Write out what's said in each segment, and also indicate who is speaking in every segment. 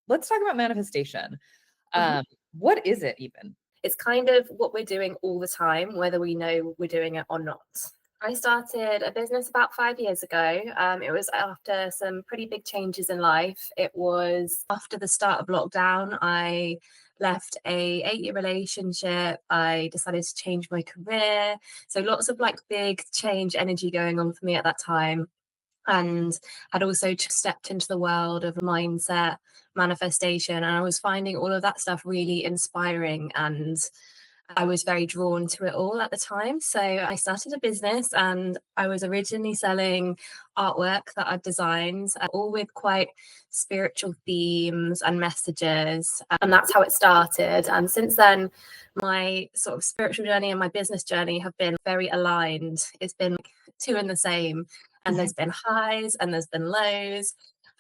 Speaker 1: Let's talk about manifestation.
Speaker 2: Mhm.
Speaker 1: What is it even?
Speaker 2: It's kind of what we're doing all the time, whether we know we're doing it or not. I started a business about 5 years ago. It was after some pretty big changes in life. It was after the start of lockdown. I left a 8-year relationship. I decided to change my career. So lots of like big change energy going on for me at that time. And had also stepped into the world of mindset manifestation, and I was finding all of that stuff really inspiring, and I was very drawn to it all at the time. So I started a business, and I was originally selling artwork that I'd designed, all with quite spiritual themes and messages, and that's how it started. And since then, my sort of spiritual journey and my business journey have been very aligned. It's been two in the same, and there's been highs and there's been lows.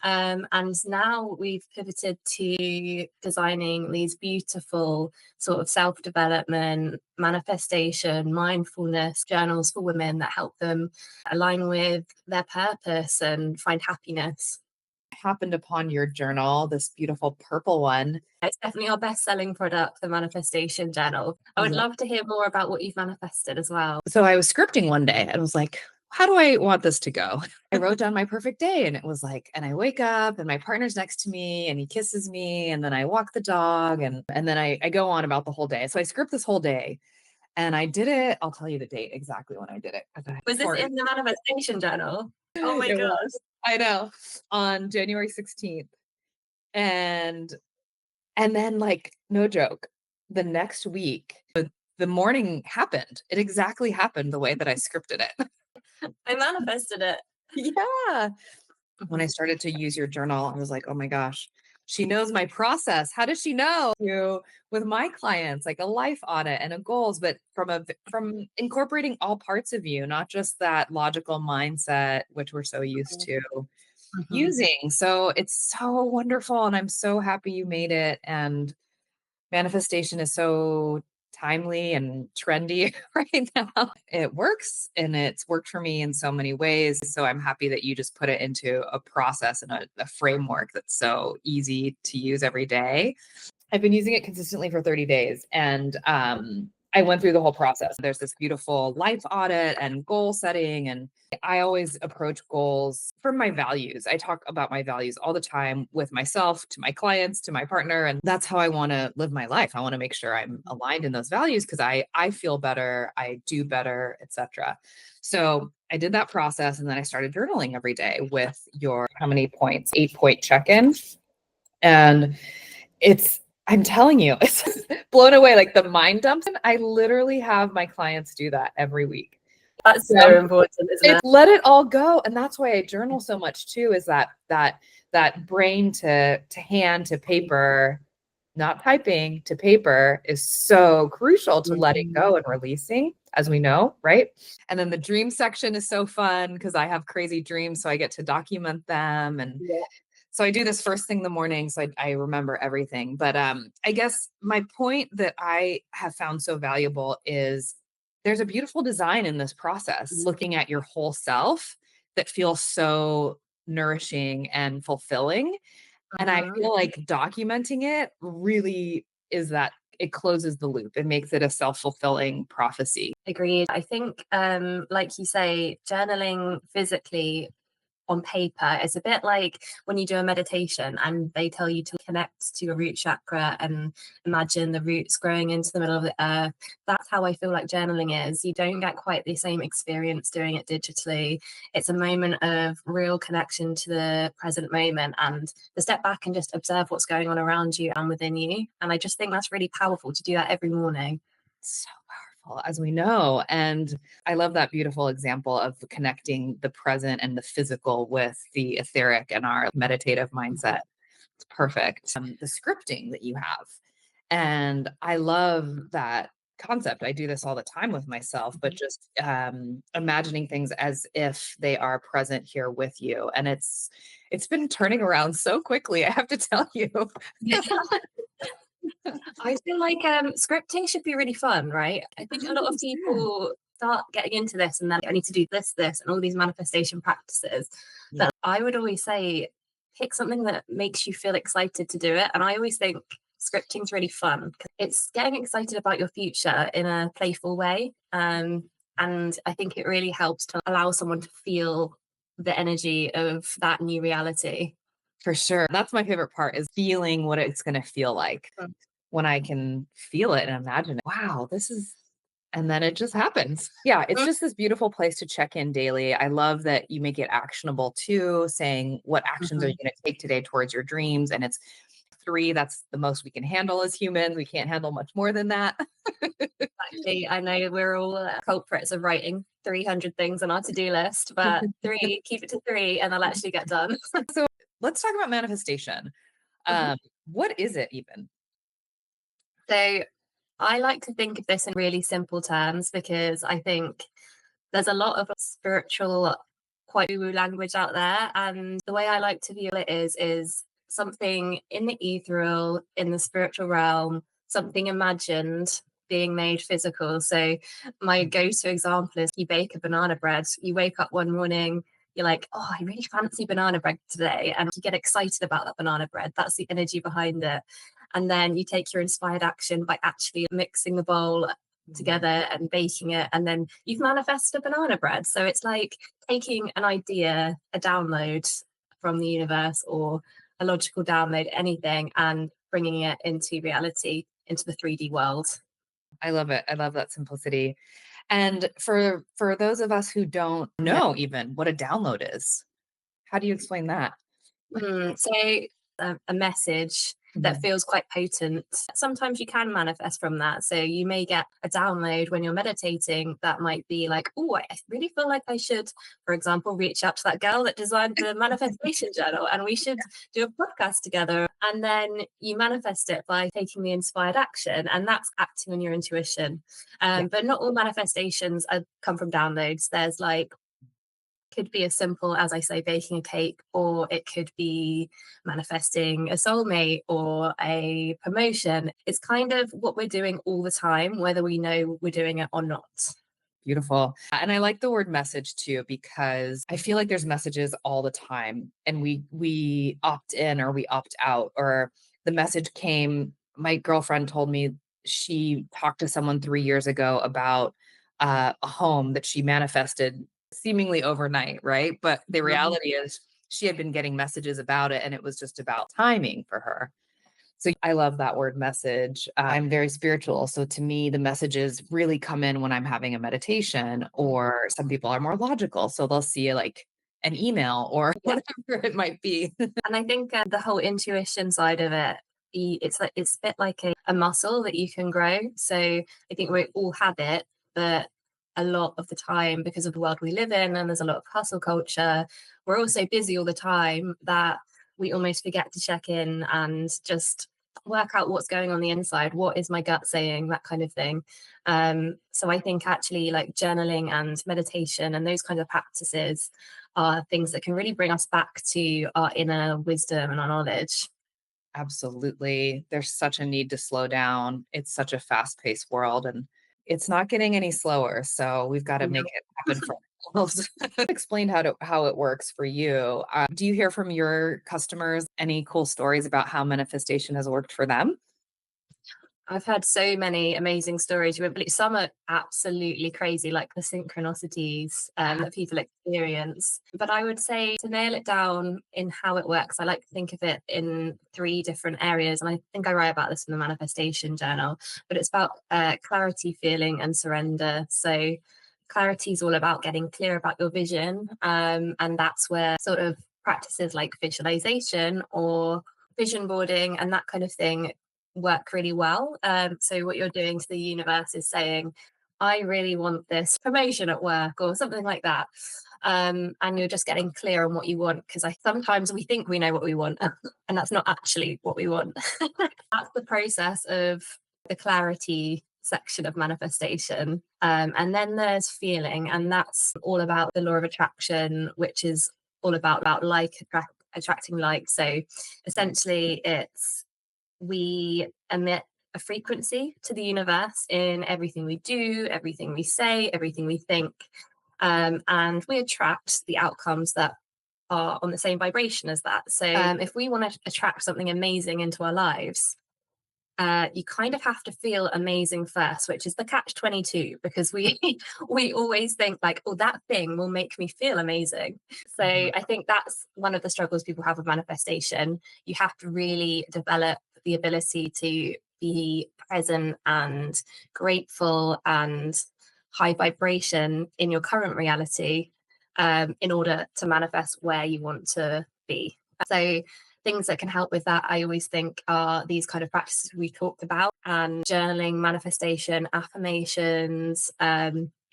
Speaker 2: And now we've pivoted to designing these beautiful sort of self development, manifestation, mindfulness journals for women that help them align with their purpose and find happiness.
Speaker 1: Happened upon your journal, this beautiful purple one.
Speaker 2: It's definitely our best selling product, the manifestation journal. I would love to hear more about what you've manifested as well.
Speaker 1: So I was scripting one day and was like, how do I want this to go? I wrote down my perfect day, and it was like, and I wake up and my partner's next to me and he kisses me, and then I walk the dog, and then I go on about the whole day. So I script this whole day, and I did it. I'll tell you the date exactly when I did it.
Speaker 2: Was this in the manifestation journal? Oh my
Speaker 1: It
Speaker 2: gosh.
Speaker 1: was. I know, on January 16th. And then, like, no joke, the next week, the morning happened. It exactly happened the way that I scripted it.
Speaker 2: I manifested it.
Speaker 1: Yeah. When I started to use your journal, I was like, oh my gosh, she knows my process. How does she know? With my clients, like a life audit and a goals, but from incorporating all parts of you, not just that logical mindset, which we're so used to using. So it's so wonderful. And I'm so happy you made it. And manifestation is so timely and trendy right now. It works, and it's worked for me in so many ways. So I'm happy that you just put it into a process and a framework that's so easy to use every day. I've been using it consistently for 30 days, and I went through the whole process. There's this beautiful life audit and goal setting, and I always approach goals from my values. I talk about my values all the time with myself, to my clients, to my partner, and that's how I want to live my life. I want to make sure I'm aligned in those values because I feel better, I do better, etc. So I did that process, and then I started journaling every day with your how many points? 8-point check-in. And I'm telling you, it's blown away. Like the mind dumps. I literally have my clients do that every week.
Speaker 2: That's so important, isn't it?
Speaker 1: Let it all go. And that's why I journal so much too, is that brain to hand to paper, not typing, to paper is so crucial to letting go and releasing, as we know, right? And then the dream section is so fun because I have crazy dreams, so I get to document them. And so I do this first thing in the morning, so I remember everything. But I guess my point that I have found so valuable is there's a beautiful design in this process, looking at your whole self that feels so nourishing and fulfilling. And I feel like documenting it really is that it closes the loop. It makes it a self-fulfilling prophecy.
Speaker 2: Agreed. I think, like you say, journaling physically on paper is a bit like when you do a meditation and they tell you to connect to your root chakra and imagine the roots growing into the middle of the earth. That's how I feel like journaling is. You don't get quite the same experience doing it digitally. It's a moment of real connection to the present moment and to step back and just observe what's going on around you and within you. And I just think that's really powerful to do that every morning.
Speaker 1: So powerful, as we know. And I love that beautiful example of connecting the present and the physical with the etheric and our meditative mindset. It's perfect. The scripting that you have. And I love that concept. I do this all the time with myself, but just imagining things as if they are present here with you. And it's been turning around so quickly, I have to tell you.
Speaker 2: I feel like scripting should be really fun, right? I think a lot of people start getting into this, and then I need to do this, and all these manifestation practices.
Speaker 1: Yeah.
Speaker 2: But I would always say, pick something that makes you feel excited to do it. And I always think scripting's really fun. It's getting excited about your future in a playful way. And I think it really helps to allow someone to feel the energy of that new reality.
Speaker 1: For sure. That's my favorite part is feeling what it's gonna feel like
Speaker 2: Mm.
Speaker 1: when I can feel it and imagine it. Wow, this is and then it just happens. Yeah, it's just this beautiful place to check in daily. I love that you make it actionable too, saying what actions are you
Speaker 2: Mhm.
Speaker 1: gonna take today towards your dreams, and it's 3, that's the most we can handle as humans. We can't handle much more than that.
Speaker 2: Exactly. I know we're all culprits of writing 300 things on our to-do list, but three, keep it to three, and they'll actually get done.
Speaker 1: So, let's talk about manifestation.
Speaker 2: Mhm.
Speaker 1: Um, what is it even?
Speaker 2: So I like to think of this in really simple terms because I think there's a lot of spiritual quite woo language out there. And the way I like to view it is something in the ethereal, in the spiritual realm, something imagined being made physical. So my go-to example is you bake a banana bread. You wake up one morning, you're like, oh, I really fancy banana bread today. And you get excited about that banana bread. That's the energy behind it. And then you take your inspired action by actually mixing the bowl
Speaker 1: Mhm.
Speaker 2: together and baking it, and then you've manifested a banana bread. So it's like taking an idea, a download from the universe, or a logical download, anything, and bringing it into reality, into the 3D world.
Speaker 1: I love it. I love that simplicity. And for those of us who don't
Speaker 2: Yeah.
Speaker 1: know even what a download is, how do you explain that?
Speaker 2: So a message that
Speaker 1: Mhm.
Speaker 2: feels quite potent. Sometimes you can manifest from that. So you may get a download when you're meditating that might be like, oh, I really feel like I should, for example, reach out to that girl that designed the manifestation journal and we should do a podcast together. And then you manifest it by taking the inspired action, and that's acting on your intuition.
Speaker 1: Yeah,
Speaker 2: But not all manifestations come from downloads. There's like could be as simple as I say, baking a cake, or it could be manifesting a soulmate or a promotion. It's kind of what we're doing all the time, whether we know we're doing it or not.
Speaker 1: beautiful. And I like the word message too because I feel like there's messages all the time and we opt in or we opt out or the message came my girlfriend told me she talked to someone 3 years ago about a home that she manifested seemingly overnight, right? But the
Speaker 2: Mhm.
Speaker 1: reality is she had been getting messages about it and it was just about timing for her. So I love that word message. I'm very spiritual. So to me, the messages really come in when I'm having a meditation, or some people are more logical. So they'll see like an email or
Speaker 2: Yeah.
Speaker 1: whatever it might be.
Speaker 2: And I think the whole intuition side of it, it's like it's a bit like a muscle that you can grow. So I think we all have it, but a lot of the time, because of the world we live in, and there's a lot of hustle culture, we're all so busy all the time that we almost forget to check in and just work out what's going on the inside. What is my gut saying? That kind of thing. So I think actually like journaling and meditation and those kinds of practices are things that can really bring us back to our inner wisdom and our knowledge.
Speaker 1: Absolutely. There's such a need to slow down. It's such a fast paced world and it's not getting any slower. So we've got to
Speaker 2: You
Speaker 1: make
Speaker 2: know,
Speaker 1: it happen for ourselves. Explain how it works for you. Do you hear from your customers any cool stories about how manifestation has worked for them?
Speaker 2: I've had so many amazing stories. You won't believe some are absolutely crazy, like the synchronicities that people experience. But I would say to nail it down in how it works, I like to think of it in three different areas. And I think I write about this in the manifestation journal, but it's about clarity, feeling, and surrender. So clarity is all about getting clear about your vision. And that's where sort of practices like visualization or vision boarding and that kind of thing work really well. So what you're doing to the universe is saying, I really want this promotion at work or something like that. And you're just getting clear on what you want because I sometimes we think we know what we want and that's not actually what we want. That's the process of the clarity section of manifestation. And then there's feeling, and that's all about the law of attraction, which is all about like attracting like. So essentially it's we emit a frequency to the universe in everything we do, everything we say, everything we think. And we attract the outcomes that are on the same vibration as that. So if we want to attract something amazing into our lives, you kind of have to feel amazing first, which is the catch 22, because we we always think like, oh, that thing will make me feel amazing. So
Speaker 1: Mhm.
Speaker 2: I think that's one of the struggles people have with manifestation. You have to really develop the ability to be present and grateful and high vibration in your current reality, in order to manifest where you want to be. So things that can help with that, I always think, are these kind of practices we talked about, and journaling, manifestation, affirmations,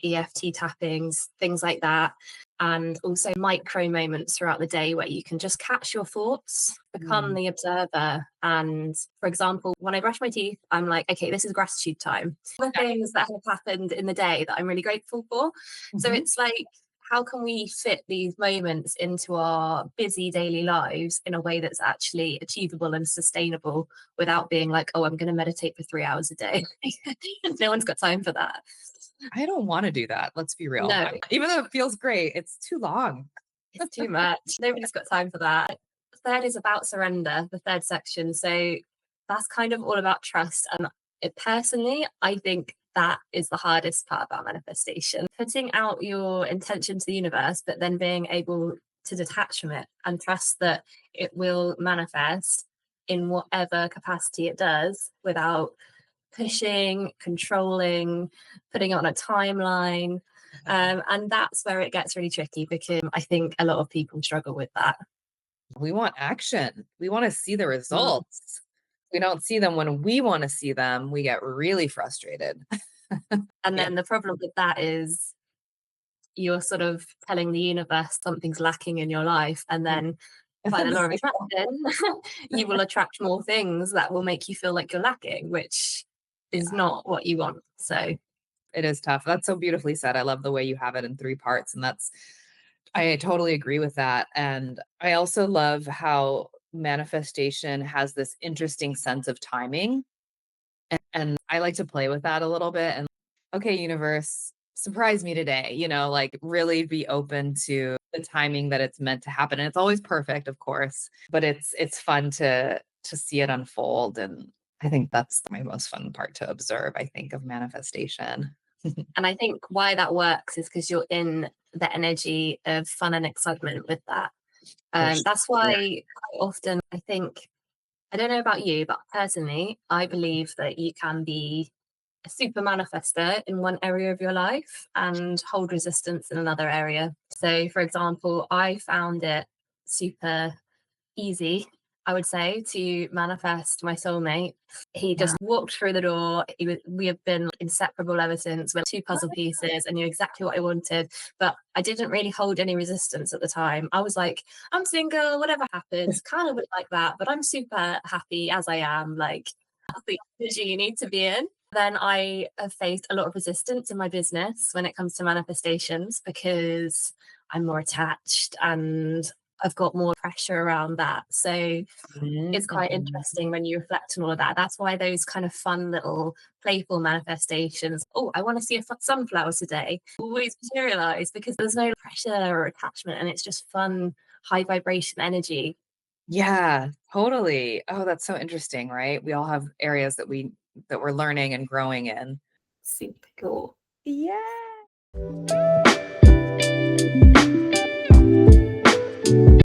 Speaker 2: EFT tappings, things like that. And also micro moments throughout the day where you can just catch your thoughts, become
Speaker 1: Mm.
Speaker 2: the observer. And for example, when I brush my teeth, I'm like, okay, this is gratitude time. The things that have happened in the day that I'm really grateful for. So
Speaker 1: Mhm.
Speaker 2: it's like, how can we fit these moments into our busy daily lives in a way that's actually achievable and sustainable without being like, oh, I'm going to meditate for 3 hours a day? No one's got time for that.
Speaker 1: I don't wanna do that, let's be real.
Speaker 2: No,
Speaker 1: Even though it feels great, it's too long.
Speaker 2: it's too much. Nobody's got time for that. Third is about surrender, the third section. So that's kind of all about trust. And personally, I think that is the hardest part about manifestation. Putting out your intention to the universe, but then being able to detach from it and trust that it will manifest in whatever capacity it does without pushing, controlling, putting it on a timeline. And that's where it gets really tricky, because I think a lot of people struggle with that.
Speaker 1: We want action. We wanna see the
Speaker 2: Mm.
Speaker 1: results. We don't see them when we wanna see them, we get really frustrated.
Speaker 2: And
Speaker 1: Yeah.
Speaker 2: then the problem with that is you're sort of telling the universe something's lacking in your life. And
Speaker 1: Mm.
Speaker 2: then by the law of attraction, you will attract more things that will make you feel like you're lacking, which is
Speaker 1: Yeah,
Speaker 2: not what you want. So,
Speaker 1: it is tough. That's so beautifully said. I love the way you have it in 3 parts, and that's I totally agree with that, and I also love how manifestation has this interesting sense of timing, and I like to play with that a little bit and, "Okay, universe, surprise me today," like, really be open to the timing that it's meant to happen, and it's always perfect, of course, but it's fun to see it unfold, and I think that's my most fun part to observe, I think, of manifestation.
Speaker 2: and I think why that works is because you're in the energy of fun and excitement with that.
Speaker 1: For
Speaker 2: That's
Speaker 1: sure.
Speaker 2: why quite often I think, I don't know about you, but personally, I believe that you can be a super manifester in one area of your life and hold resistance in another area. So, for example, I found it super easy, I would say, to manifest my soulmate. He
Speaker 1: Yeah.
Speaker 2: just walked through the door. We have been inseparable ever since. We're two puzzle pieces. I knew exactly what I wanted, but I didn't really hold any resistance at the time. I was like, I'm single, whatever happens, kind of a bit like that, but I'm super happy as I am. Like, that's the energy you need to be in. Then I have faced a lot of resistance in my business when it comes to manifestations, because I'm more attached and I've got more pressure around that. So it's quite
Speaker 1: Mhm.
Speaker 2: interesting when you reflect on all of that. That's why those kind of fun little playful manifestations, oh, I want to see a sunflower today, always materialize, because there's no pressure or attachment, and it's just fun, high vibration energy.
Speaker 1: Yeah, totally. Oh, that's so interesting, right? We all have areas that we're learning and growing in.
Speaker 2: Super cool.
Speaker 3: Yeah.